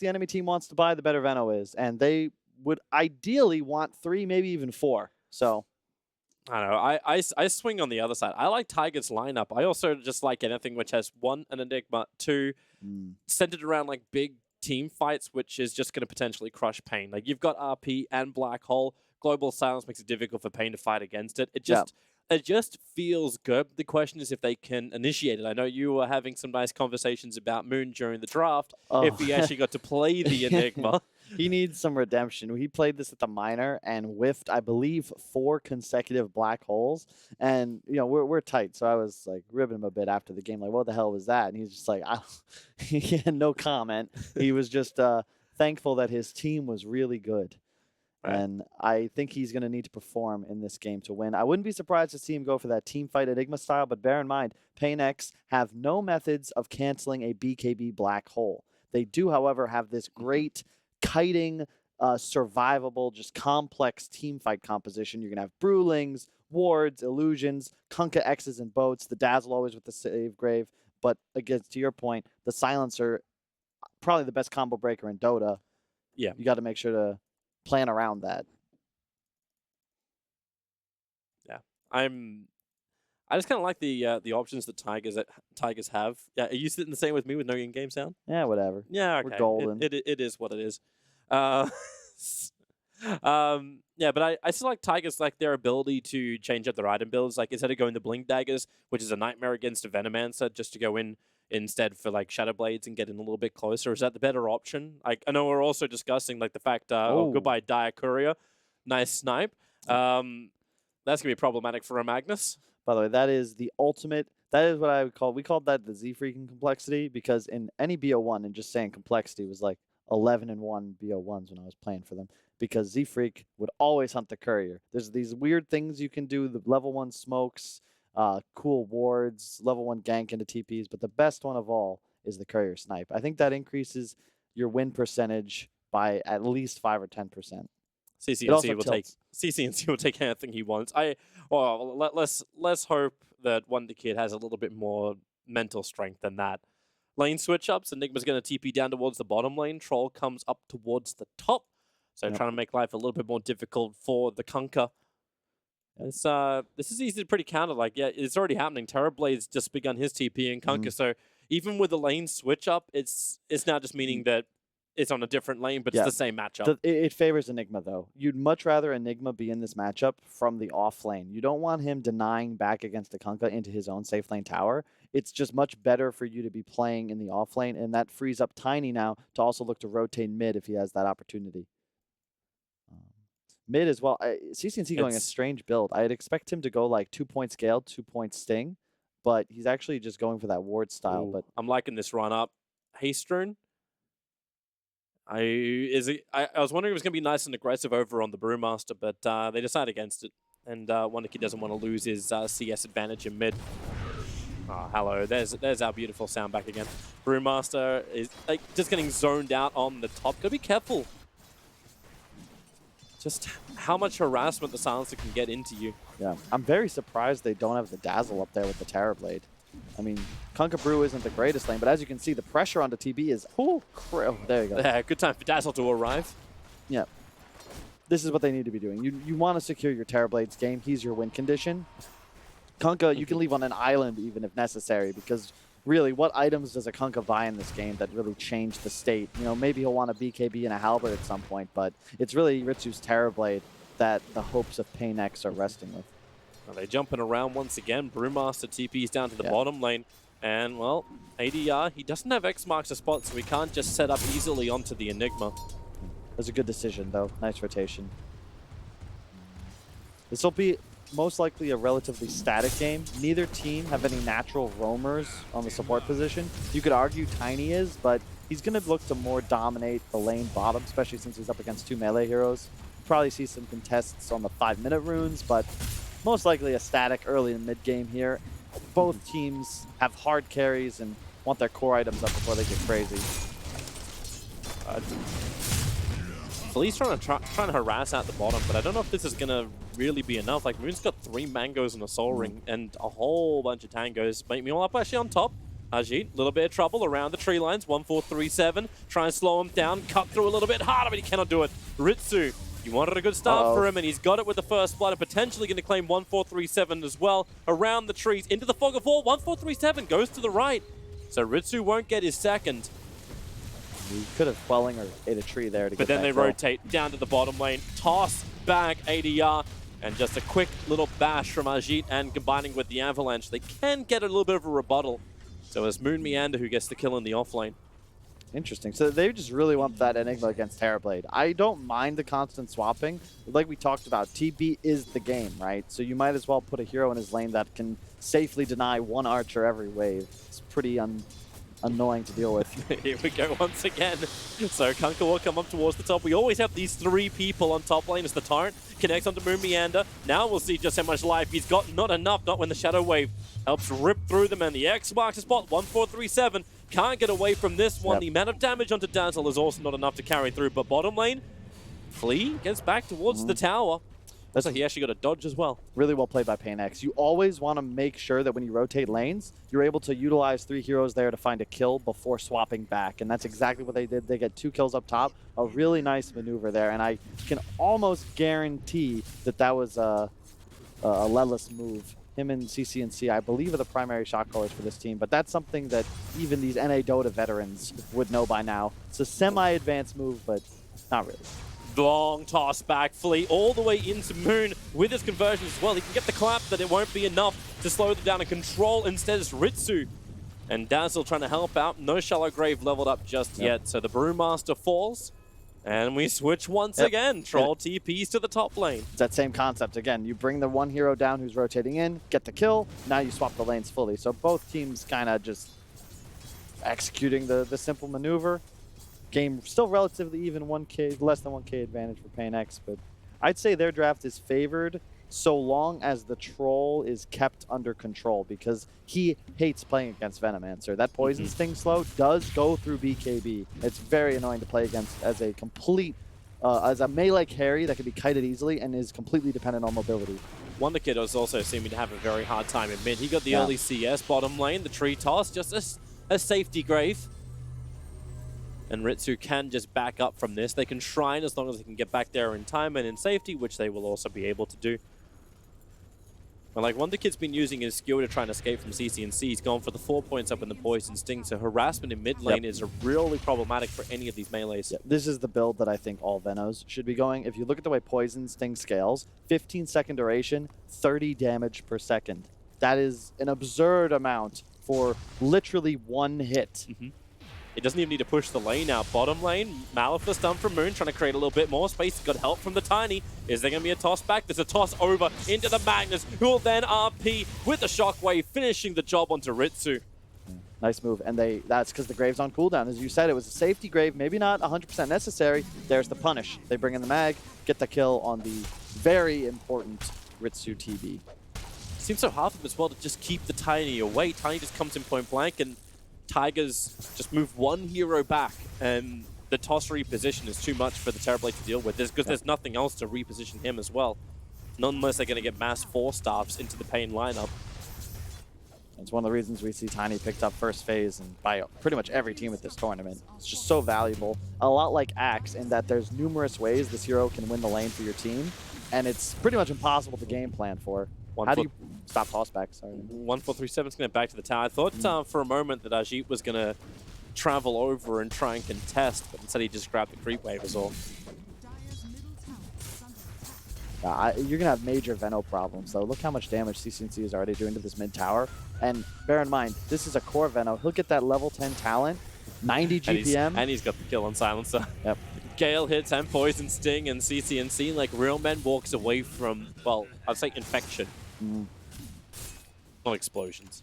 the enemy team wants to buy, the better Veno is. And they would ideally want 3, maybe even 4. So I don't know. I swing on the other side. I like Tiger's lineup. I also just like anything which has 1, an Enigma, 2, centered around like big team fights, which is just going to potentially crush paiN. Like you've got RP and Black Hole. Global Silence makes it difficult for paiN to fight against it. It just feels good. The question is if they can initiate it. I know you were having some nice conversations about Moon during the draft. If he actually got to play the Enigma. He needs some redemption. He played this at the minor and whiffed, I believe, 4 consecutive black holes. And, you know, we're tight. So I was like ribbing him a bit after the game. Like, what the hell was that? And he's just like, he had no comment. He was just thankful that his team was really good. Right. And I think he's going to need to perform in this game to win. I wouldn't be surprised to see him go for that team fight Enigma style, but bear in mind, paiN X have no methods of canceling a BKB black hole. They do, however, have this great kiting, survivable, just complex team fight composition. You're going to have Brewlings, Wards, Illusions, Kunkka X's and Boats, the Dazzle always with the Save Grave. But again, to your point, the Silencer, probably the best combo breaker in Dota. Yeah. You got to make sure to plan around that. Yeah, I just kind of like the options that Tigers have. Yeah, are you sitting the same with me with no in-game sound? Yeah, whatever. Yeah, okay. We're golden. It is what it is. Yeah, but I still like Tigers, like their ability to change up their item builds. Like instead of going the Blink Daggers, which is a nightmare against a Venomancer, just to go in instead for like Shadow Blades and get in a little bit closer. Is that the better option? I know we're also discussing like the fact, goodbye Dire Courier. Nice snipe. That's going to be problematic for a Magnus. By the way, that is the ultimate, that is what I would call, we called that the Z-Freaking complexity, because in any BO1, and just saying complexity was like 11 and 1 BO1s when I was playing for them, because Z-Freak would always hunt the Courier. There's these weird things you can do, the level 1 smokes, cool wards, level 1 gank into TPs, but the best one of all is the Courier snipe. I think that increases your win percentage by at least 5 or 10%. CCNC will take anything he wants. Let's hope that Wonder Kid has a little bit more mental strength than that. Lane switch ups. Enigma's going to TP down towards the bottom lane. Troll comes up towards the top. So trying to make life a little bit more difficult for the Kunkka. This is easy to pretty counter. Like, yeah, it's already happening. Terrorblade's just begun his TP in Kunkka. So even with the lane switch up, it's now just meaning that it's on a different lane, but it's the same matchup. It favors Enigma, though. You'd much rather Enigma be in this matchup from the off lane. You don't want him denying back against the Kunkka into his own safe lane tower. It's just much better for you to be playing in the off lane, and that frees up Tiny now to also look to rotate mid if he has that opportunity. Mid as well. CCNC going a strange build. I'd expect him to go like 2-point scale, 2-point sting, but he's actually just going for that ward style. But I'm liking this run up. Hastrune. I was wondering if it was going to be nice and aggressive over on the Brewmaster, but they decide against it. And Wonder Kid doesn't want to lose his CS advantage in mid. Oh, hello. There's our beautiful sound back again. Brewmaster is like just getting zoned out on the top. Gotta be careful. Just how much harassment the Silencer can get into you. Yeah, I'm very surprised they don't have the Dazzle up there with the Terrorblade. I mean, Kunkka Brew isn't the greatest lane, but as you can see, the pressure onto TB is, there you go. Yeah, good time for Dazzle to arrive. Yeah. This is what they need to be doing. You want to secure your Terrorblade's game. He's your win condition. Kunkka, you can leave on an island even if necessary, because really, what items does a Kunkka buy in this game that really change the state? You know, maybe he'll want a BKB and a Halberd at some point, but it's really Ritsu's Terrorblade that the hopes of paiN X are resting with. Well, they're jumping around once again. Brewmaster TP's down to the bottom lane. And, well, ADR, he doesn't have X marks a spot, so he can't just set up easily onto the Enigma. That's a good decision, though. Nice rotation. This will be most likely a relatively static game. Neither team have any natural roamers on the support position. You could argue Tiny is, but he's going to look to more dominate the lane bottom, especially since he's up against 2 melee heroes. Probably see some contests on the 5-minute runes, but most likely a static early in mid-game here. Both teams have hard carries and want their core items up before they get crazy. Flea's trying to harass out the bottom, but I don't know if this is going to really be enough. Like, Moon's got 3 mangoes and a soul ring and a whole bunch of tangos. Meanwhile, up actually on top. Ajit, a little bit of trouble around the tree lines. 1437. Try and slow him down. Cut through a little bit harder, but he cannot do it. Ritsu, you wanted a good start for him, and he's got it with the first blood, and potentially going to claim 1437 as well. Around the trees, into the fog of war. 1437 goes to the right. So Ritsu won't get his second. He could have quelling or ate a tree there to But get then they kill. rotate down to the bottom lane. Toss back ADR. And just a quick little bash from Ajit, and combining with the Avalanche, they can get a little bit of a rebuttal. So it's Moon Meander who gets the kill in the offlane. Interesting. So they just really want that Enigma against Terrorblade. I don't mind the constant swapping. Like we talked about, TB is the game, right? So you might as well put a hero in his lane that can safely deny one archer every wave. It's pretty annoying to deal with. Here we go once again. So Kunkka will come up towards the top. We always have these three people on top lane as the Torrent connects onto Moon Meander. Now we'll see just how much life he's got. Not enough, not when the Shadow Wave helps rip through them, and the X marks the spot. 1437 can't get away from this one. Yep. The amount of damage onto Dazzle is also not enough to carry through, but bottom lane, Flea gets back towards the tower. Looks like he actually got a dodge as well. Really well played by paiN. You always want to make sure that when you rotate lanes, you're able to utilize 3 heroes there to find a kill before swapping back. And that's exactly what they did. They get 2 kills up top. A really nice maneuver there. And I can almost guarantee that that was a Lelis move. Him and CCNC, I believe, are the primary shot callers for this team. But that's something that even these NA Dota veterans would know by now. It's a semi-advanced move, but not really. Long toss back, Flea all the way into Moon with his conversion as well. He can get the clap, but it won't be enough to slow them down and control. Instead, it's Ritsu and Dazzle trying to help out. No Shallow Grave leveled up just yet. So the Brewmaster falls, and we switch once again. Troll TPs to the top lane. It's that same concept. Again, you bring the one hero down who's rotating in, get the kill, now you swap the lanes fully. So both teams kind of just executing the simple maneuver. Game still relatively even, 1K, less than 1K advantage for paiN, but I'd say their draft is favored so long as the troll is kept under control, because he hates playing against Venomancer. That poison sting slow does go through BKB. It's very annoying to play against as a complete, as a melee carry that can be kited easily and is completely dependent on mobility. Wonder Kid is also seeming to have a very hard time in mid. He got the early CS bottom lane, the tree toss, just a safety grave. And Ritsu can just back up from this. They can shrine as long as they can get back there in time and in safety, which they will also be able to do. But like Wonder Kid's been using his skill to try and escape from CCNC. He's gone for the 4 points up in the Poison Sting, so harassment in mid lane is really problematic for any of these melees. This is the build that I think all Venos should be going. If you look at the way Poison Sting scales, 15-second duration, 30 damage per second. That is an absurd amount for literally one hit. He doesn't even need to push the lane out. Bottom lane, Malifaux stun from Moon, trying to create a little bit more space. He's got help from the Tiny. Is there going to be a toss back? There's a toss over into the Magnus, who will then RP with the Shockwave, finishing the job onto Ritsu. Nice move, and that's because the Grave's on cooldown. As you said, it was a safety Grave, maybe not 100% necessary. There's the punish. They bring in the mag, get the kill on the very important Ritsu TB. Seems so hard for him as well to just keep the Tiny away. Tiny just comes in point blank, and Tigers just move one hero back, and the toss reposition is too much for the Terrorblade to deal with this, because there's nothing else to reposition him as well. Not unless they're going to get mass 4-staffs into the paiN lineup. It's one of the reasons we see Tiny picked up first phase and by pretty much every team at this tournament. It's just so valuable. A lot like Axe in that there's numerous ways this hero can win the lane for your team, and it's pretty much impossible to game plan for. How do you stop tossback? Sorry. 1437 is going to back to the tower. I thought for a moment that Ajit was going to travel over and try and contest, but instead he just grabbed the creep wave as all. You're going to have major Veno problems, though. Look how much damage CCNC is already doing to this mid tower. And bear in mind, this is a core Veno. He'll get that level 10 talent, 90 GPM. And he's got the kill on Silencer. Yep. Gale hits and Poison Sting, and CCNC, like Real Men, walks away from, well, I'd say infection. No explosions.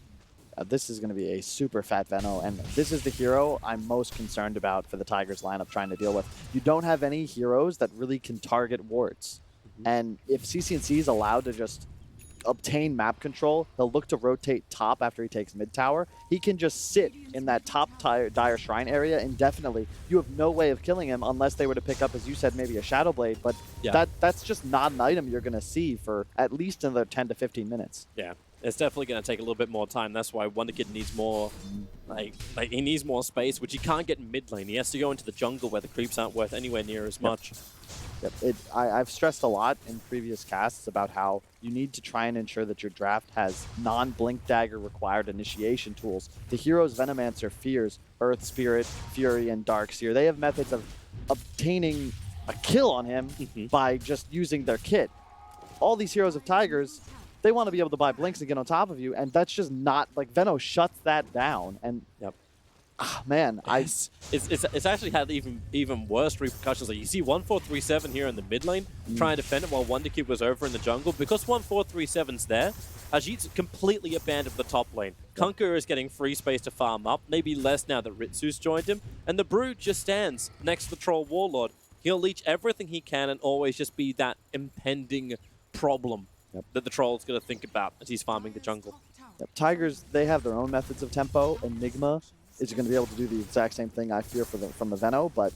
This is going to be a super fat Veno, and this is the hero I'm most concerned about for the Tigers lineup trying to deal with. You don't have any heroes that really can target wards. And if CCNC is allowed to just obtain map control, he'll look to rotate top after he takes mid tower. He can just sit in that top Dire Shrine area indefinitely. You have no way of killing him unless they were to pick up, as you said, maybe a Shadow Blade, but that's just not an item you're going to see for at least another 10 to 15 minutes. Yeah. It's definitely going to take a little bit more time. That's why Wonderkid needs more, like he needs more space, which he can't get in mid lane. He has to go into the jungle where the creeps aren't worth anywhere near as much. Yep. I've stressed a lot in previous casts about how you need to try and ensure that your draft has non-Blink Dagger required initiation tools. The heroes Venomancer fears Earth Spirit, Fury, and Darkseer. They have methods of obtaining a kill on him by just using their kit. All these heroes of Tigers, they want to be able to buy blinks and get on top of you, and that's just not, like, Veno shuts that down. And man, it's actually had even worse repercussions. Like you see 1437 here in the mid lane trying to defend it while Wonderkid was over in the jungle. Because 1437's there, Ajit's completely abandoned the top lane. Kunkka is getting free space to farm up, maybe less now that Ritsu's joined him, and the Brood just stands next to the Troll Warlord. He'll leech everything he can and always just be that impending problem that the Troll's going to think about as he's farming the jungle. Tigers, they have their own methods of tempo. Enigma is going to be able to do the exact same thing, I fear, from the Veno, but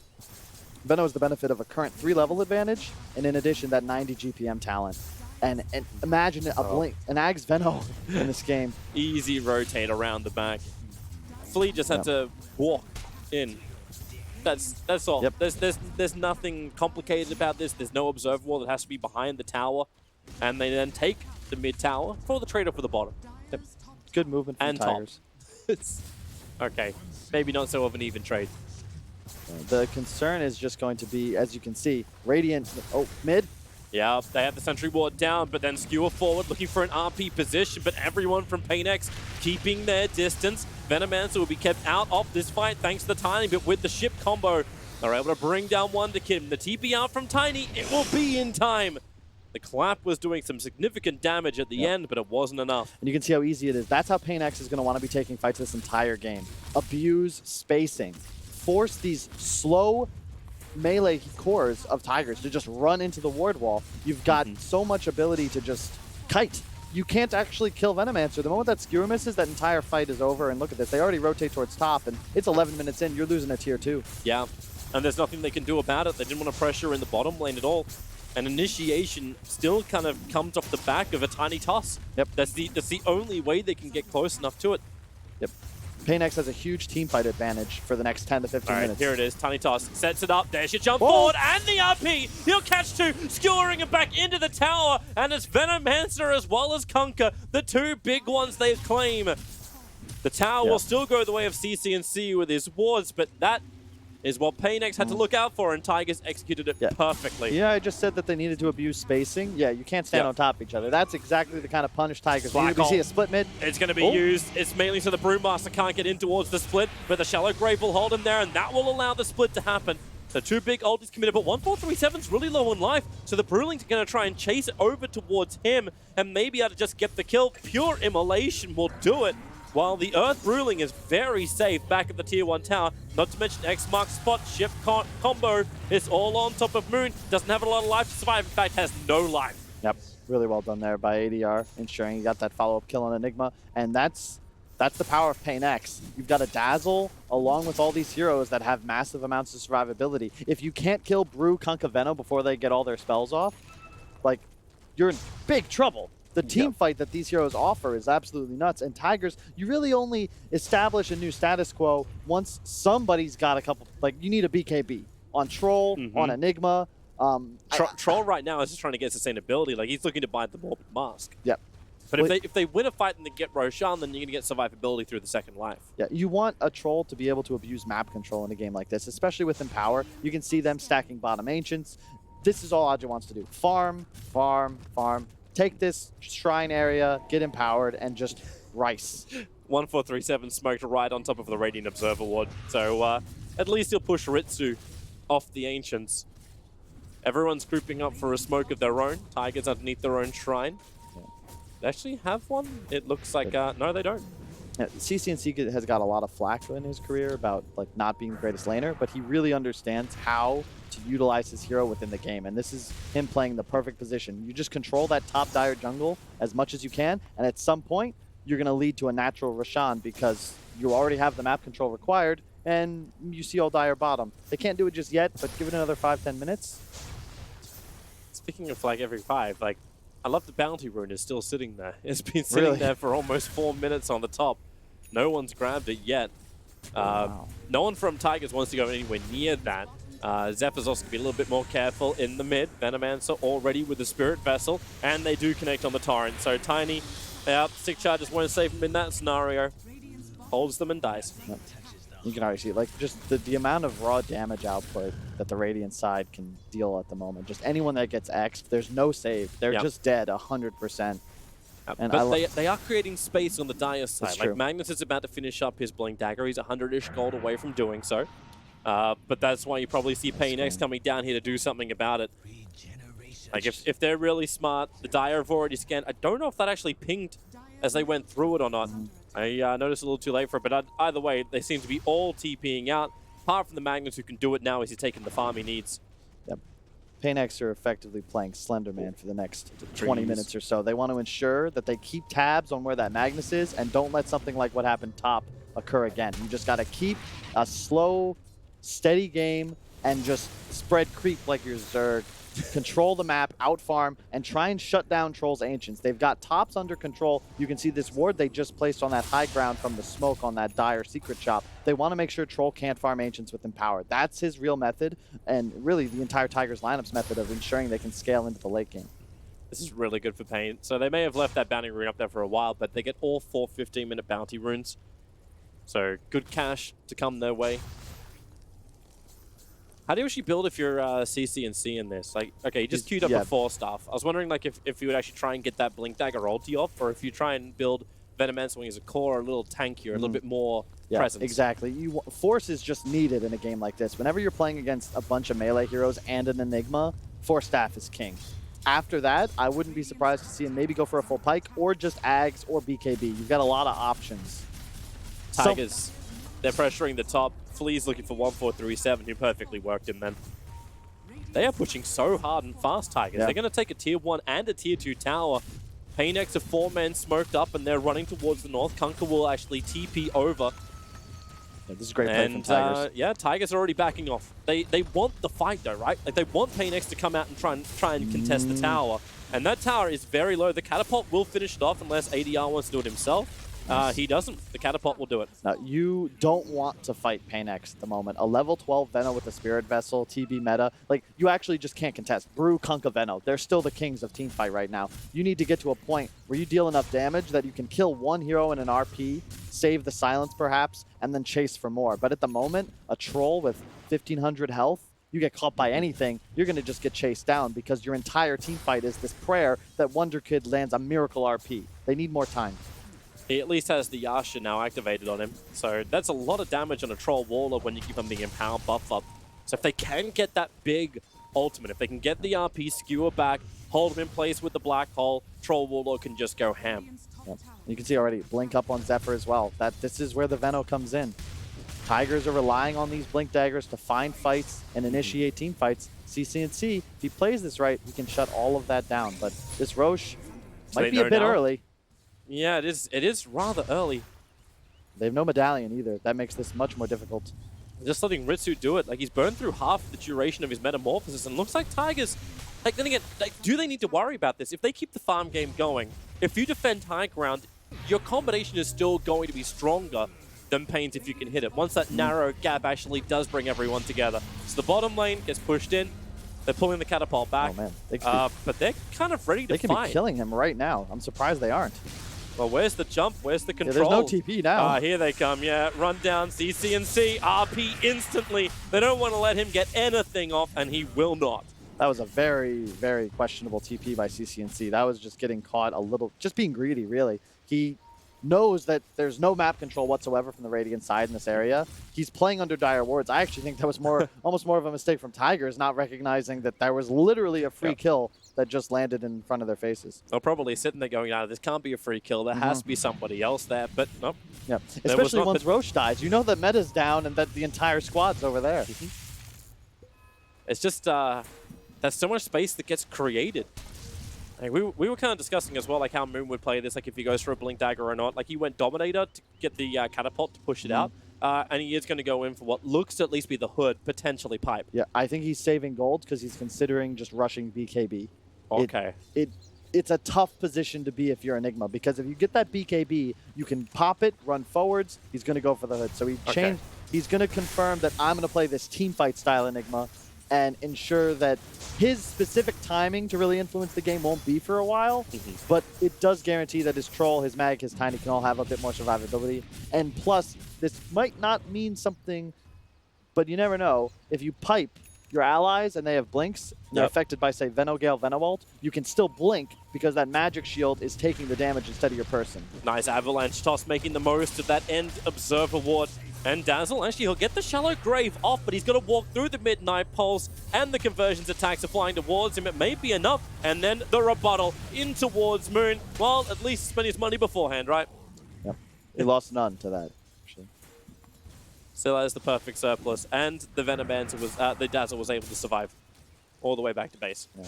Veno has the benefit of a current 3-level advantage, and in addition, that 90 GPM talent. And imagine a blink, an Ags Veno in this game. Easy rotate around the back. Flea just had to walk in. That's all. There's nothing complicated about this. There's no observer wall that has to be behind the tower, and they then take the mid tower for the trade-off for the bottom. Good movement from Tigers. Okay, maybe not so of an even trade. The concern is just going to be, as you can see, Radiant, mid. Yeah, they have the sentry ward down, but then skewer forward, looking for an RP position, but everyone from paiN keeping their distance. Venomancer will be kept out of this fight thanks to the Tiny, but with the ship combo, they're able to bring down Wonderkid. The TP out from Tiny, it will be in time. The clap was doing some significant damage at the end, but it wasn't enough. And you can see how easy it is. That's how paiN is going to want to be taking fights this entire game. Abuse spacing. Force these slow melee cores of Tigers to just run into the ward wall. You've got so much ability to just kite. You can't actually kill Venomancer. The moment that skewer misses, that entire fight is over. And look at this. They already rotate towards top, and it's 11 minutes in. You're losing a tier 2. Yeah, and there's nothing they can do about it. They didn't want to pressure in the bottom lane at all. And initiation still kind of comes off the back of a tiny toss. That's the only way they can get close enough to it. paiN has a huge team fight advantage for the next 10 to 15 minutes. Here it is. Tiny toss sets it up. There's your jump forward and the RP. He'll catch 2, skewering it back into the tower. And it's Venomancer as well as Kunkka, the 2 big ones they claim. The tower will still go the way of CC&C with his wards, but that is what paiN had to look out for, and Tigers executed it perfectly. Yeah, I just said that they needed to abuse spacing. Yeah, you can't stand on top of each other. That's exactly the kind of punish Tigers. We see a split mid. It's going to be used. It's mainly so the Brewmaster can't get in towards the split, but the Shallow Grave will hold him there, and that will allow the split to happen. The 2 big ultis committed, but 1437's really low on life, so the Brewlings are going to try and chase it over towards him, and maybe able to just get the kill. Pure Immolation will do it, while the Earth Ruling is very safe back at the Tier 1 tower. Not to mention X marks spot, shift combo is all on top of Moon. Doesn't have a lot of life to survive, in fact has no life. Yep, really well done there by ADR, ensuring he got that follow-up kill on Enigma. And that's the power of paiN. You've got a Dazzle along with all these heroes that have massive amounts of survivability. If you can't kill Brew, Kunkka, Veno before they get all their spells off, like, you're in big trouble. The team fight that these heroes offer is absolutely nuts. And Tigers, you really only establish a new status quo once somebody's got a couple, like, you need a BKB on Troll, on Enigma. Troll right now is just trying to get sustainability. Like, he's looking to buy the Morbid Mask. Yep. But if they win a fight and they get Roshan, then you're going to get survivability through the second life. Yeah, you want a Troll to be able to abuse map control in a game like this, especially with Empower. You can see them stacking bottom Ancients. This is all Aja wants to do. Farm, farm, farm. Take this shrine area, get empowered, and just rice. 1437 smoked right on top of the Radiant Observer Ward. So at least he'll push Ritsu off the Ancients. Everyone's grouping up for a smoke of their own. Tigers underneath their own shrine. They actually have one? It looks like... no, they don't. Yeah, CC&C has got a lot of flack in his career about not being the greatest laner, but he really understands how to utilize his hero within the game, and this is him playing the perfect position. You just control that top dire jungle as much as you can, and at some point, you're going to lead to a natural Roshan because you already have the map control required, and you see all dire bottom. They can't do it just yet, but give it another 5-10 minutes. Speaking of every 5, I love the bounty rune is still sitting there. It's been sitting Really? there for almost 4 minutes on the top. No one's grabbed it yet. Wow. No one from Tigers wants to go anywhere near that. Zephyr's also going to be a little bit more careful in the mid. Venomancer already with the Spirit Vessel, and they do connect on the Torrent. So Tiny, Stick Chargers won't save him in that scenario. Holds them and dies. Yep. You can already see, like, just the amount of raw damage output that the Radiant side can deal at the moment. Just anyone that gets X'd, there's no save. They're just dead 100%. And but they are creating space on the Dire side. Like, true. Magnus is about to finish up his Blink Dagger. He's 100-ish gold away from doing so. But that's why you probably see paiN coming down here to do something about it. Like, if they're really smart, the Dire have already scanned. I don't know if that actually pinged as they went through it or not. I noticed a little too late for it, but either way, they seem to be all TPing out. Apart from the Magnus, who can do it now as he's taking the farm he needs. Yep. paiN are effectively playing Slenderman for the next 20 minutes or so. They want to ensure that they keep tabs on where that Magnus is and don't let something like what happened top occur again. You just got to keep a slow, steady game and just spread creep like your Zerg. Control the map, outfarm, and try and shut down Troll's Ancients. They've got tops under control. You can see this ward they just placed on that high ground from the smoke on that dire secret shop. They want to make sure Troll can't farm Ancients with Empower. That's his real method, and really the entire Tigers lineup's method of ensuring they can scale into the late game. This is really good for paiN. So they may have left that bounty rune up there for a while, but they get all 4 15-minute bounty runes. So good cash to come their way. How do you actually build if you're CC&C in this? Like, okay, you just queued up a 4-staff. I was wondering, like, if you would actually try and get that Blink Dagger ulti off, or if you try and build Venomancer when he's a core, a little tankier, a little bit more presence. Exactly. Force is just needed in a game like this. Whenever you're playing against a bunch of melee heroes and an Enigma, 4-staff is king. After that, I wouldn't be surprised to see him maybe go for a full pike, or just Ags or BKB. You've got a lot of options. Tigers, they're pressuring the top. Flea's looking for 1437, who perfectly worked him then. They are pushing so hard and fast, Tigers. They're going to take a tier 1 and a tier 2 tower. paiN are 4 men smoked up, and they're running towards the north. Kunkka will actually TP over. Yeah, this is a great play from Tigers. Yeah, Tigers are already backing off. They want the fight though, right? Like, they want paiN to come out and try and contest the tower. And that tower is very low. The catapult will finish it off unless ADR wants to do it himself. He doesn't. The catapult will do it. Now, you don't want to fight paiN at the moment. A level 12 Veno with a Spirit Vessel, TB meta, like, you actually just can't contest. Brew, Kunkka, Veno. They're still the kings of teamfight right now. You need to get to a point where you deal enough damage that you can kill one hero in an RP, save the silence perhaps, and then chase for more. But at the moment, a troll with 1500 health, you get caught by anything, you're going to just get chased down because your entire teamfight is this prayer that Wonder Kid lands a miracle RP. They need more time. He at least has the Yasha now activated on him. So that's a lot of damage on a Troll Waller when you give him the Empower buff up. So if they can get that big ultimate, if they can get the RP, skewer back, hold him in place with the Black Hole, Troll Waller can just go ham. Yep. You can see already, blink up on Zephyr as well. This is where the Veno comes in. Tigers are relying on these Blink Daggers to find fights and initiate team fights. CC&C, if he plays this right, he can shut all of that down. But this Roche might be a bit early. Yeah, it is rather early. They have no medallion either. That makes this much more difficult. Just letting Ritsu do it. Like, he's burned through half the duration of his metamorphosis, and looks like Tigers, like, then again, like, do they need to worry about this? If they keep the farm game going, if you defend high ground, your combination is still going to be stronger than paiN's if you can hit it. Once that narrow gap actually does bring everyone together. So the bottom lane gets pushed in. They're pulling the catapult back. Oh, man. But they're kind of ready to fight. They can be killing him right now. I'm surprised they aren't. Well, where's the jump? Where's the control? Yeah, there's no TP now. Here they come, yeah. Run down, CC&C, RP instantly. They don't want to let him get anything off, and he will not. That was a very, very questionable TP by CC&C. That was just getting caught a little, just being greedy, really. He knows that there's no map control whatsoever from the Radiant side in this area. He's playing under dire wards. I actually think that was almost more of a mistake from Tigers, not recognizing that there was literally a free kill that just landed in front of their faces. They're probably sitting there going, this can't be a free kill. There has to be somebody else there, but nope. Yeah, especially once Roche dies. You know that meta's down and that the entire squad's over there. It's just, there's so much space that gets created. Like, we were kind of discussing as well, like, how Moon would play this, like, if he goes for a Blink Dagger or not. Like, he went Dominator to get the catapult to push it out, and he is going to go in for what looks to at least be the hood, potentially pipe. Yeah, I think he's saving gold because he's considering just rushing BKB. Okay. it's a tough position to be if you're Enigma, because if you get that BKB, you can pop it, run forwards. He's going to go for the hood. So he changed. He's going to confirm that I'm going to play this team fight style Enigma and ensure that his specific timing to really influence the game won't be for a while, but it does guarantee that his Troll, his Mag, his Tiny can all have a bit more survivability. And plus, this might not mean something, but you never know. If you pipe your allies and they have blinks, and they're affected by, say, Venogale, Venoult, you can still blink because that magic shield is taking the damage instead of your person. Nice avalanche toss, making the most of that end observer ward. And Dazzle, actually, he'll get the shallow grave off, but he's got to walk through the midnight pulse, and the conversions attacks are flying towards him. It may be enough, and then the rebuttal in towards Moon. Well, at least spent his money beforehand, right? Yep. He lost none to that, actually. Still has the perfect surplus, and the Venomancer was, the Dazzle was able to survive all the way back to base. Yeah.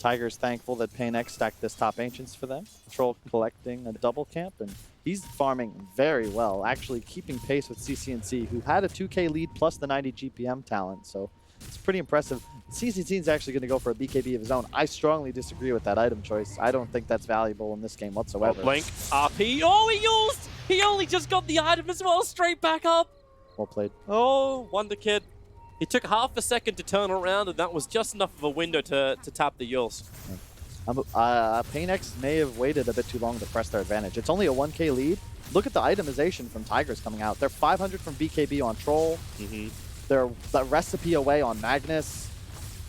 Tiger's thankful that paiN stacked this top Ancients for them. Troll collecting a double camp, and he's farming very well, actually keeping pace with CCNC, who had a 2K lead plus the 90 GPM talent, so it's pretty impressive. CCNC is actually going to go for a BKB of his own. I strongly disagree with that item choice. I don't think that's valuable in this game whatsoever. Blink, RP, oh, he used! He only just got the item as well, straight back up! Well played. Oh, Wonder Kid. He took half a second to turn around, and that was just enough of a window to tap the Yules. paiN may have waited a bit too long to press their advantage. It's only a 1K lead. Look at the itemization from Tigers coming out. They're 500 from BKB on Troll. They're the recipe away on Magnus.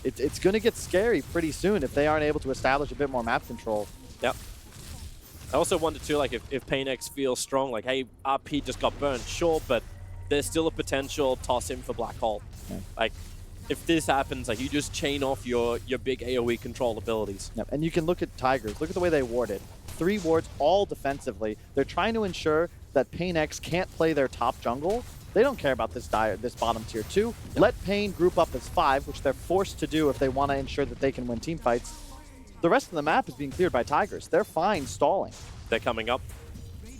It's going to get scary pretty soon if they aren't able to establish a bit more map control. Yep. I also wonder too, like if paiN feels strong, like, hey, RP just got burned, sure, but there's still a potential toss him for Black Hole. Yeah. Like, if this happens, like, you just chain off your big AoE control abilities. Yep. And you can look at Tigers. Look at the way they warded. 3 wards, all defensively. They're trying to ensure that paiN can't play their top jungle. They don't care about this bottom tier 2. Yep. Let paiN group up as 5, which they're forced to do if they want to ensure that they can win team fights. The rest of the map is being cleared by Tigers. They're fine stalling. They're coming up.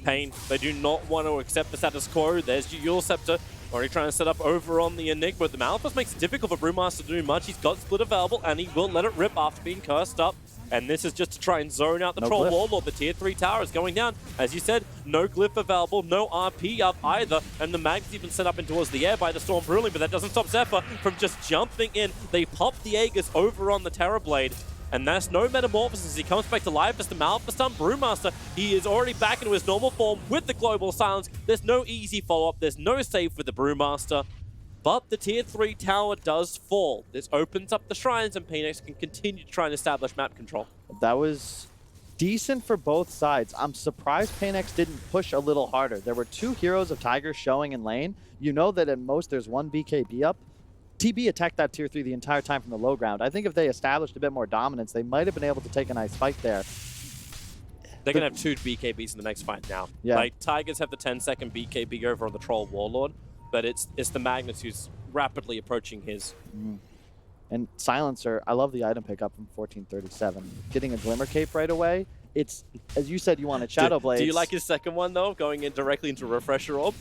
paiN, they do not want to accept the status quo. There's Yule Scepter already trying to set up over on the Enigma. The Malphite makes it difficult for Brewmaster to do much. He's got Split available, and he will let it rip after being cursed up. And this is just to try and zone out the Troll Warlord. The tier 3 tower is going down. As you said, no glyph available, no RP up either. And the mag's even set up in towards the air by the Storm Brewing, but that doesn't stop Zephyr from just jumping in. They pop the Aegis over on the Terrorblade. And that's no Metamorphosis. He comes back to life as the Malphite stun. Brewmaster, he is already back into his normal form with the Global Silence. There's no easy follow-up. There's no save for the Brewmaster. But the tier 3 tower does fall. This opens up the shrines, and paiN can continue to try and establish map control. That was decent for both sides. I'm surprised paiN didn't push a little harder. There were 2 heroes of Tiger showing in lane. You know that at most there's 1 BKB up. TB attacked that tier 3 the entire time from the low ground. I think if they established a bit more dominance, they might have been able to take a nice fight there. They're going to have 2 BKBs in the next fight now. Yeah. Like, Tigers have the 10-second BKB over on the Troll Warlord, but it's the Magnus who's rapidly approaching his. And Silencer, I love the item pickup from 1437. Getting a Glimmer Cape right away. It's, as you said, you want a Shadow Blade. Do you like his second one, though, going in directly into Refresher Orb?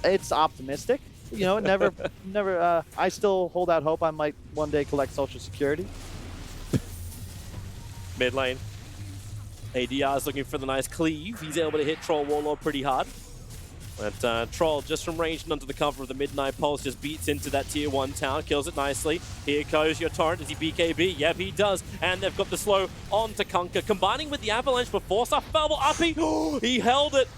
It's optimistic. You know, never, I still hold out hope I might one day collect Social Security. Mid lane. ADR is looking for the nice cleave. He's able to hit Troll Warlord pretty hard. But Troll, just from range and under the cover of the Midnight Pulse, just beats into that tier 1 tower, kills it nicely. Here goes your Torrent. Does he BKB? Yep, he does. And they've got the slow on to Kunkka, combining with the Avalanche before stuff. Fallible RP. He held it.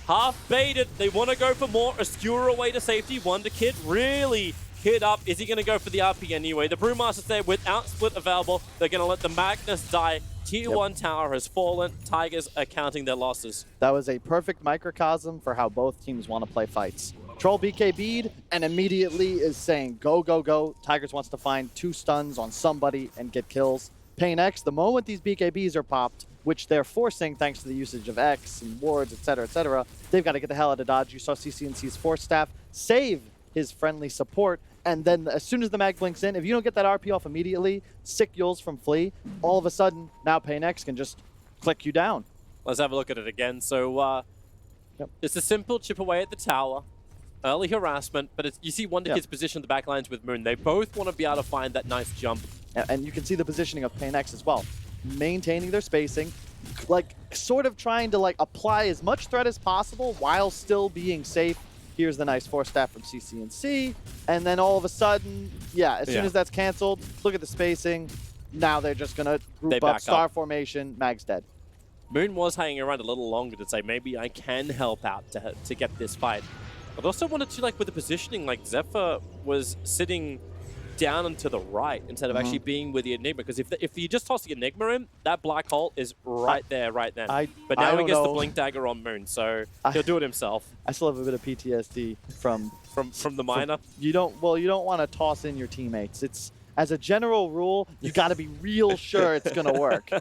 Half baited. They want to go for more. A skewer away to safety. Wonder Kid really hit up. Is he going to go for the RP anyway? The Brewmaster's there without split available. They're going to let the Magnus die. Tier 1 tower has fallen. Tigers are counting their losses. That was a perfect microcosm for how both teams want to play fights. Troll BKB'd and immediately is saying, go, go, go. Tigers wants to find 2 stuns on somebody and get kills. paiN, the moment these BKBs are popped, which they're forcing thanks to the usage of X and wards, etc., they've got to get the hell out of dodge. You saw CCNC's Force Staff save his friendly support, and then as soon as the mag blinks in, if you don't get that RP off immediately, sick Yules from Flea, all of a sudden, now paiN can just click you down. Let's have a look at it again. So, it's a simple chip away at the tower. Early harassment, but you see Wonder Kid's position the back lines with Moon. They both want to be able to find that nice jump. And you can see the positioning of paiN as well. maintaining their spacing, like sort of trying to like apply as much threat as possible while still being safe. Here's the nice force staff from CCNC, and then all of a sudden, yeah, as soon as that's canceled, look at the spacing. Now they're just gonna group up, star formation, Mag's dead. Moon was hanging around a little longer to say maybe I can help out to get this fight. But also wanted to, like, with the positioning, like Zephyr was sitting down and to the right instead of actually being with the Enigma, because if you just toss the Enigma in, that black hole is right there, right then. But now he gets the Blink Dagger on Moon, so he'll do it himself. I still have a bit of PTSD from the miner. You don't want to toss in your teammates. It's, as a general rule, you got to be real sure it's going to work.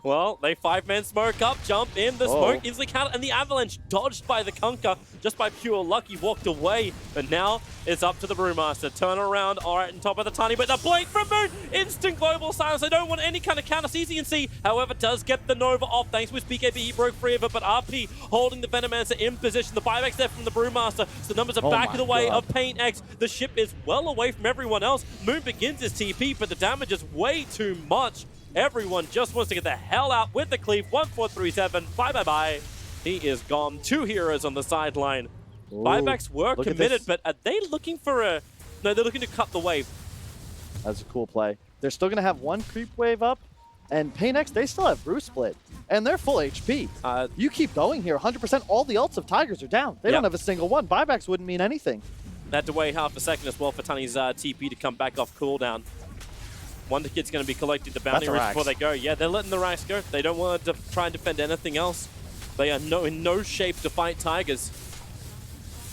Well, they 5-man smoke up, jump in, the smoke easily counted, and the avalanche dodged by the Kunkka just by pure luck. He walked away, but now it's up to the Brewmaster. Turn around, all right, on top of the Tiny, but the blink from Moon, instant global silence. They don't want any kind of counter. CCNC, however, does get the Nova off thanks with BKB. He broke free of it, but RP holding the Venomancer in position. The buybacks there from the Brewmaster, so the numbers are back in the way of paiN. The ship is well away from everyone else. Moon begins his TP, but the damage is way too much. Everyone just wants to get the hell out with the cleave. 1437, bye-bye-bye. He is gone. 2 heroes on the sideline. Buybacks were committed, but are they looking for a... No, they're looking to cut the wave. That's a cool play. They're still going to have 1 creep wave up, and paiN, they still have Brew Split, and they're full HP. You keep going here, 100%. All the ults of Tigers are down. They don't have a single one. Buybacks wouldn't mean anything. They had to wait half a second as well for Tani's TP to come back off cooldown. Wonder Kid's going to be collecting the bounty roots before they go. Yeah, they're letting the Rax go. They don't want to try and defend anything else. They are in no shape to fight Tigers.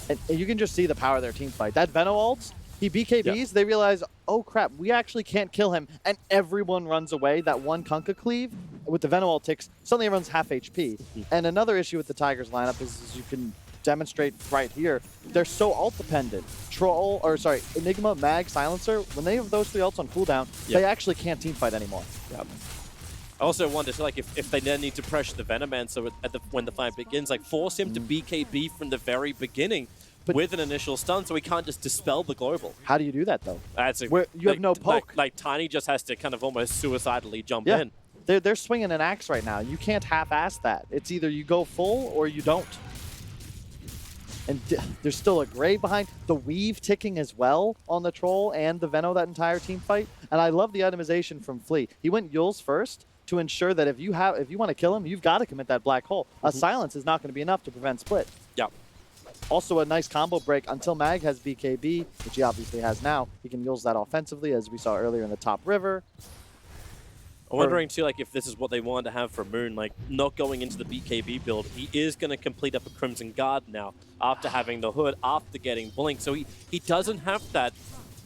And you can just see the power of their team fight. That Veno ult, he BKBs, they realize, oh crap, we actually can't kill him. And everyone runs away. That one Kunkka cleave with the Veno ult ticks, suddenly everyone's half HP. And another issue with the Tigers lineup is you can demonstrate right here, they're so ult dependent. Enigma, Mag, Silencer, when they have those 3 ults on cooldown, they actually can't team fight anymore. I also wonder, like, if they then need to pressure the Venomancer when the fight begins, like, force him to BKB from the very beginning with an initial stun, so he can't just dispel the global. How do you do that, though? You have no poke. Like, Tiny just has to kind of almost suicidally jump in. They're swinging an axe right now. You can't half-ass that. It's either you go full or you don't. And there's still a Grave behind. The Weave ticking as well on the Troll and the Veno that entire team fight. And I love the itemization from Flea. He went Yules first to ensure that if you want to kill him, you've got to commit that black hole. A silence is not going to be enough to prevent split. Also a nice combo break until Mag has BKB, which he obviously has now. He can use that offensively, as we saw earlier in the top river. I'm wondering too, like, if this is what they wanted to have for Moon, like, not going into the BKB build. He is going to complete up a Crimson Guard now after having the hood, after getting Blink. So he doesn't have that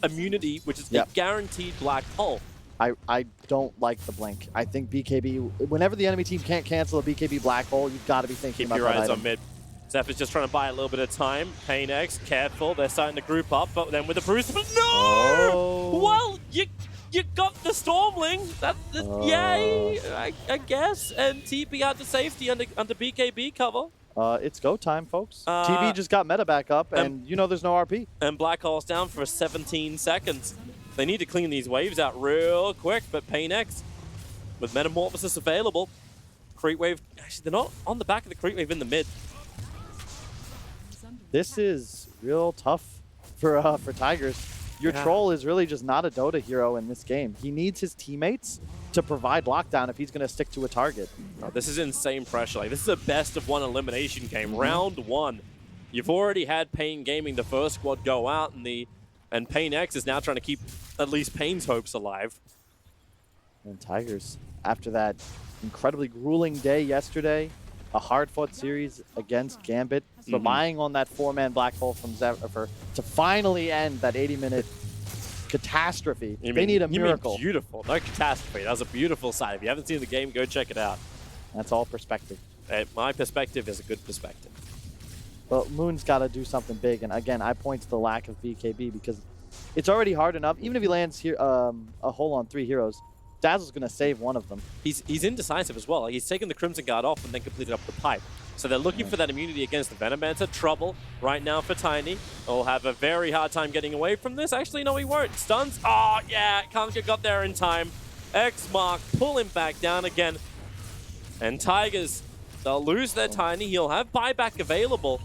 immunity, which is a guaranteed black hole. I don't like the Blink. I think BKB, whenever the enemy team can't cancel a BKB black hole, you've got to be thinking about that. Keep your eyes on mid. Zephyr's just trying to buy a little bit of time. paiN, careful. They're starting to group up, but then with the Bruce, but no! Well, you got the Stormling. Yay, I guess. And TP out to safety under BKB cover. It's go time, folks. TB just got meta back up, and you know there's no RP. And Black Hole's down for 17 seconds. They need to clean these waves out real quick, but paiN, with Metamorphosis available, Creep Wave, actually they're not on the back of the Creep Wave in the mid. This is real tough for Tigers. Your Troll is really just not a Dota hero in this game. He needs his teammates to provide lockdown if he's going to stick to a target. Oh, this is insane pressure. Like, this is a best-of-1 elimination game. Round 1. You've already had paiN Gaming, the first squad, go out, and paiN is now trying to keep at least paiN's hopes alive. And Tigers, after that incredibly grueling day yesterday, a hard-fought series against Gambit, relying on that 4-man black hole from Zephyr to finally end that 80-minute catastrophe. They need a miracle. You mean beautiful, no catastrophe. That was a beautiful sight. If you haven't seen the game, go check it out. That's all perspective. My perspective is a good perspective. But Moon's got to do something big, and again, I point to the lack of BKB because it's already hard enough. Even if he lands here a hole on 3 heroes, Dazzle's going to save one of them. He's indecisive as well. Like, he's taken the Crimson Guard off and then completed up the pipe. So they're looking for that immunity against the Venomancer. Trouble right now for Tiny. He'll have a very hard time getting away from this. Actually, no, he won't. Stuns. Oh, yeah. Kunkka got there in time. X mark, pull him back down again. And Tigers, they'll lose their Tiny. He'll have buyback available.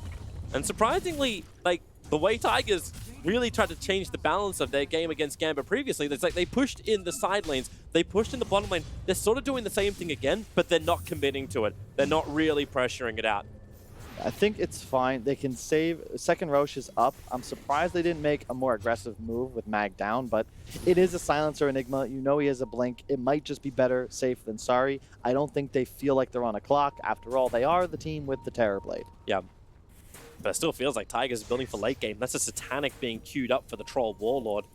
And surprisingly, like, the way Tigers really tried to change the balance of their game against Gamba previously, it's like they pushed in the side lanes, they pushed in the bottom lane. They're sort of doing the same thing again, but they're not committing to it. They're not really pressuring it out. I think it's fine. They can save. Second Roche is up. I'm surprised they didn't make a more aggressive move with Mag down, but it is a silencer Enigma. You know he has a blink. It might just be better safe than sorry. I don't think they feel like they're on a clock. After all, they are the team with the Terror Blade. Yeah. But it still feels like Tigers is building for late game. That's a Satanic being queued up for the Troll Warlord.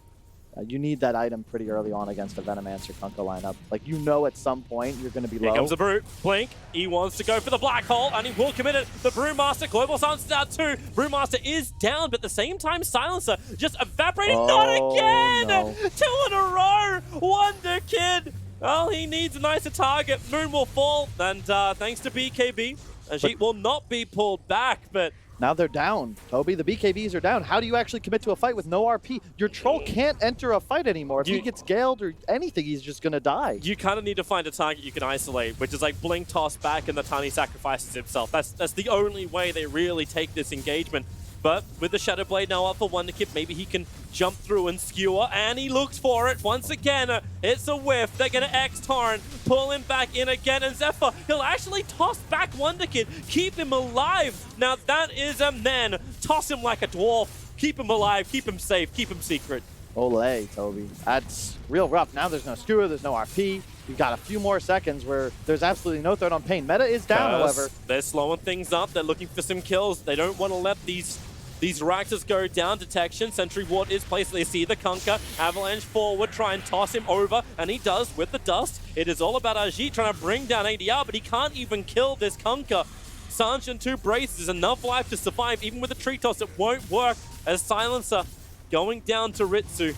You need that item pretty early on against a Venomancer Kunkka lineup. Like, you know at some point you're going to be low. Here comes the Brute. Blink. He wants to go for the Black Hole, and he will commit it. The Brewmaster, Global Silence out too. Brewmaster is down, but at the same time, Silencer just evaporated. Oh, not again! no. 2 in a row! Wonder Kid! Well, he needs a nicer target. Moon will fall, and thanks to BKB, Ajit will not be pulled back, but... Now they're down, Toby. The BKBs are down. How do you actually commit to a fight with no RP? Your troll can't enter a fight anymore. If he gets galed or anything, he's just going to die. You kind of need to find a target you can isolate, which is like Blink toss back and the Tiny sacrifices himself. That's the only way they really take this engagement. But with the Shadow Blade now up for Wonderkid, maybe he can jump through and skewer, and he looks for it once again. It's a whiff. They're going to X-Torrent, pull him back in again, and Zephyr, he'll actually toss back Wonderkid, keep him alive. Now that is a man. Toss him like a dwarf. Keep him alive, keep him safe, keep him secret. Olay, Toby. That's real rough. Now there's no skewer, there's no RP. You've got a few more seconds where there's absolutely no threat on paiN. Meta is down, however. They're slowing things up. They're looking for some kills. They don't want to let these Raxas go down. Detection. Sentry Ward is placed. They see the Kunkka. Avalanche forward. Try and toss him over. And he does with the dust. It is all about Ajit trying to bring down ADR, but he can't even kill this Kunkka. Sanch and 2 braces. Enough life to survive. Even with the tree toss, it won't work. As Silencer going down to Ritsu.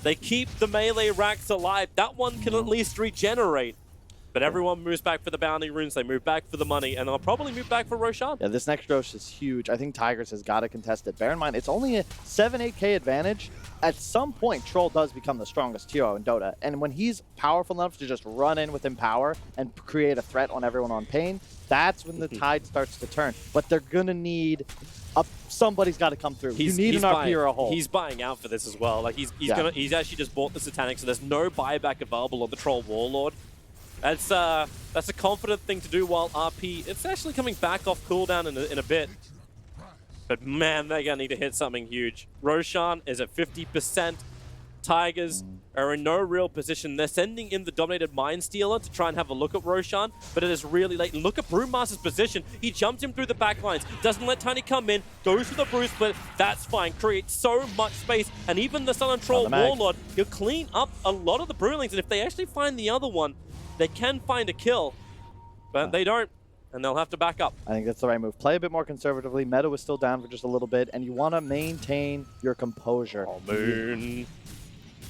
They keep the melee Rax alive. That one can at least regenerate. But everyone moves back for the bounty runes. They move back for the money, and they'll probably move back for Roshan. Yeah, this next Roche is huge. I think Tigers has got to contest it. Bear in mind, it's only a 7-8K advantage. At some point, Troll does become the strongest TO in Dota. And when he's powerful enough to just run in with Empower and create a threat on everyone on paiN, that's when the tide starts to turn. But they're going to need... somebody's got to come through. You need an RP or a hole. He's buying out for this as well. Like he's actually just bought the Satanic, so there's no buyback available on the Troll Warlord. That's a confident thing to do while RP, it's actually coming back off cooldown in a bit. But man, they're going to need to hit something huge. Roshan is at 50%. Tigers are in no real position. They're sending in the Dominated Mind Stealer to try and have a look at Roshan, but it is really late. And look at Brewmaster's position. He jumps him through the back lines, doesn't let Tiny come in, goes for the Brew Split. That's fine. Creates so much space. And even the Sun and Troll Warlord, he'll clean up a lot of the Brewlings. And if they actually find the other one, they can find a kill, but they don't, and they'll have to back up. I think that's the right move. Play a bit more conservatively. Meta was still down for just a little bit, and you want to maintain your composure. Oh, Moon.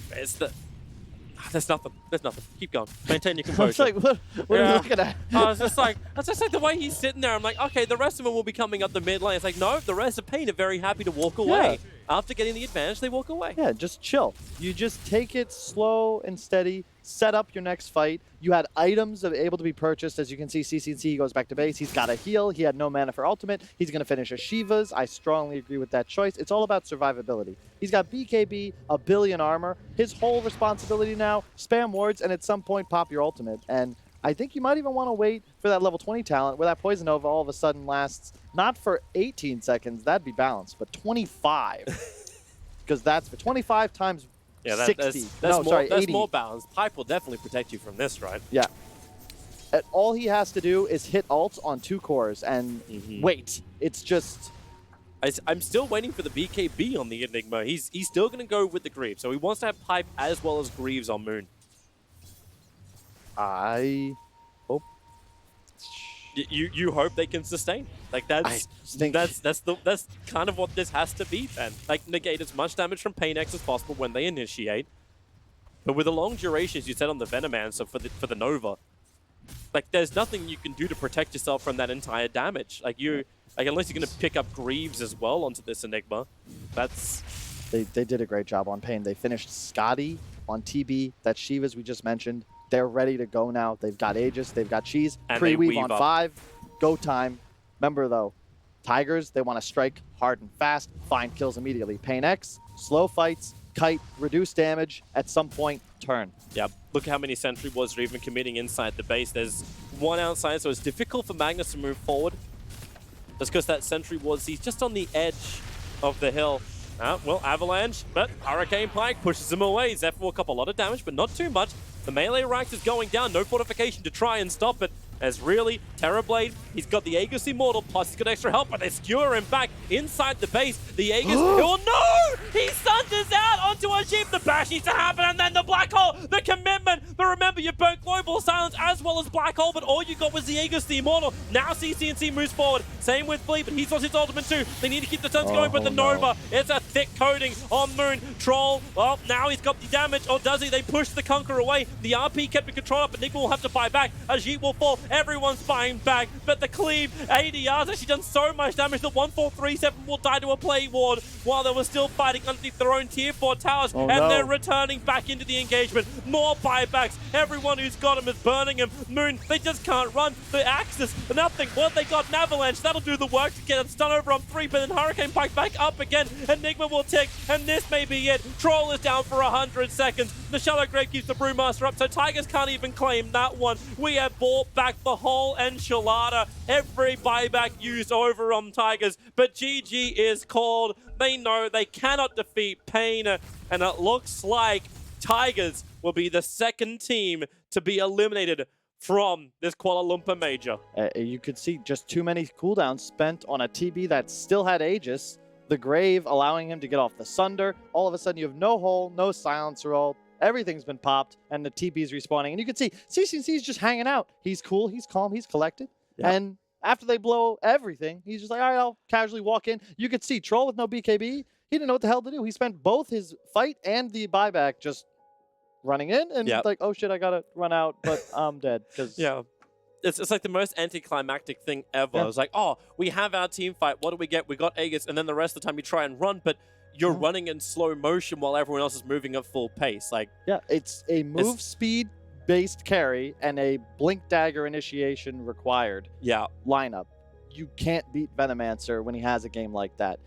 There's nothing. There's nothing. Keep going. Maintain your composure. I was like, what are you looking at? I was just like, the way he's sitting there. I'm like, okay, the rest of them will be coming up the mid lane. It's like, no, the rest of paiN are very happy to walk away. Yeah. After getting the advantage, they walk away. Yeah, just chill. You just take it slow and steady. Set up your next fight. You had items that were able to be purchased. As you can see, CCC goes back to base. He's got a heal. He had no mana for ultimate. He's going to finish a Sheeva's. I strongly agree with that choice. It's all about survivability. He's got BKB, a billion armor. His whole responsibility now, spam wards, and at some point pop your ultimate. And I think you might even want to wait for that level 20 talent where that Poison Nova all of a sudden lasts not for 18 seconds, that'd be balanced, but 25. Because that's for 25 times 60. That's more balanced. Pipe will definitely protect you from this, right? Yeah. And all he has to do is hit ults on 2 cores and wait. It's just... I'm still waiting for the BKB on the Enigma. He's still going to go with the Greaves, so he wants to have Pipe as well as Greaves on Moon. I hope... You hope they can sustain. Like that's kind of what this has to be then. Like negate as much damage from paiN X as possible when they initiate. But with the long durations you said on the Venomancer for the Nova, like there's nothing you can do to protect yourself from that entire damage. Like unless you're gonna pick up Greaves as well onto this Enigma, that's They did a great job on paiN. They finished Scotty on TB, that Sheevas we just mentioned. They're ready to go now. They've got Aegis, they've got Cheese. And Pre-weave on up. 5. Go time. Remember though, Tigers, they want to strike hard and fast, find kills immediately. paiN X, slow fights, kite, reduce damage, at some point, turn. Yeah, look how many sentry wards are even committing inside the base. There's one outside, so it's difficult for Magnus to move forward. Just because that sentry wards, he's just on the edge of the hill. Well, Avalanche, but Hurricane Pike pushes him away. Zephyr will cup a lot of damage, but not too much. The melee ranks is going down. No fortification to try and stop it. As really, Terrorblade, he's got the Aegis Immortal, plus he's got extra help, but they skewer him back inside the base. The Aegis, oh no! He thunders out onto a Sheep. The bash needs to happen, and then the Black Hole, the commitment. But remember, you burnt Global Silence as well as Black Hole, but all you got was the Aegis, the Immortal. Now CC&C moves forward. Same with Fleet, but he's lost his ultimate too. They need to keep the stunts going, but the Nova, it's a thick coating on Moon. Troll, well, now he's got the damage, or does he? They push the Conqueror away. The RP kept in control, but Enigma will have to buy back. Ajit will fall. Everyone's buying back, but the Cleave ADR's actually done so much damage that 1437 will die to a play ward while they were still fighting underneath their own tier 4 towers, they're returning back into the engagement. More buybacks. Everyone who's got him is burning him. Moon, they just can't run. The Axis, nothing. Well, they got an Avalanche. That'll do the work to get him stun over on 3, but then Hurricane Pike back up again. Enigma will tick, and this may be it. Troll is down for 100 seconds. The Shallow Grave keeps the Brewmaster up, so Tigers can't even claim that one. We have bought back the whole enchilada. Every buyback used over on Tigers, but GG is called. They know they cannot defeat paiN, and it looks like Tigers will be the second team to be eliminated from this Kuala Lumpur major. You could see just too many cooldowns spent on a TB that still had Aegis. The Grave allowing him to get off the Sunder. All of a sudden you have no hole, no silencer roll. Everything's been popped, and the TB's respawning. And you can see CC's just hanging out. He's cool, he's calm, he's collected. Yep. And after they blow everything, he's just like, all right, I'll casually walk in. You could see Troll with no BKB. He didn't know what the hell to do. He spent both his fight and the buyback just running in and like, oh shit, I gotta run out, but I'm dead. Yeah. It's like the most anticlimactic thing ever. Yeah. It's like, oh, we have our team fight. What do we get? We got Aegis, and then the rest of the time you try and run, but you're running in slow motion while everyone else is moving at full pace. Like, yeah, it's a move speed based carry and a blink dagger initiation required lineup. You can't beat Venomancer when he has a game like that.